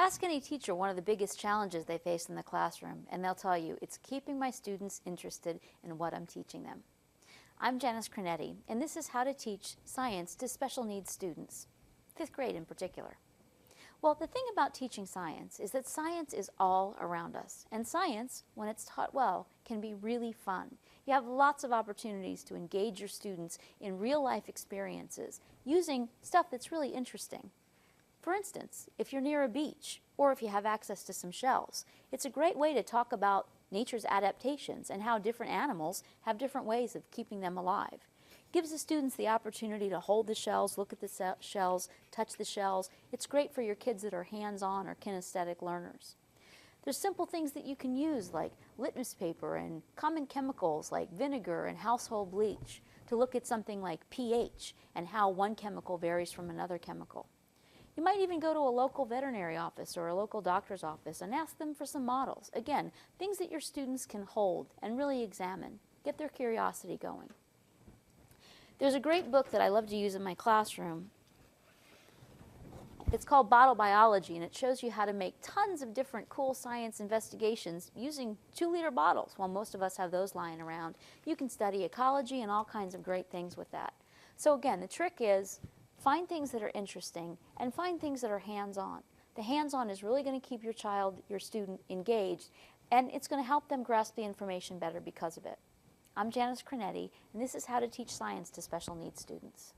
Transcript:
Ask any teacher one of the biggest challenges they face in the classroom, and they'll tell you, it's keeping my students interested in what I'm teaching them. I'm Janice Cronetti, and this is how to teach science to special needs students, 5th grade in particular. Well, the thing about teaching science is that science is all around us, and science, when it's taught well, can be really fun. You have lots of opportunities to engage your students in real-life experiences using stuff that's really interesting. For instance, if you're near a beach, or if you have access to some shells, it's a great way to talk about nature's adaptations and how different animals have different ways of keeping them alive. It gives the students the opportunity to hold the shells, look at the shells, touch the shells. It's great for your kids that are hands-on or kinesthetic learners. There's simple things that you can use like litmus paper and common chemicals like vinegar and household bleach to look at something like pH and how one chemical varies from another chemical. You might even go to a local veterinary office or a local doctor's office and ask them for some models. Again, things that your students can hold and really examine. Get their curiosity going. There's a great book that I love to use in my classroom. It's called Bottle Biology, and it shows you how to make tons of different cool science investigations using 2-liter bottles. While most of us have those lying around, you can study ecology and all kinds of great things with that. So again, the trick is find things that are interesting and find things that are hands-on. The hands-on is really going to keep your child, your student, engaged, and it's going to help them grasp the information better because of it. I'm Janice Cronetti, and this is how to teach science to special needs students.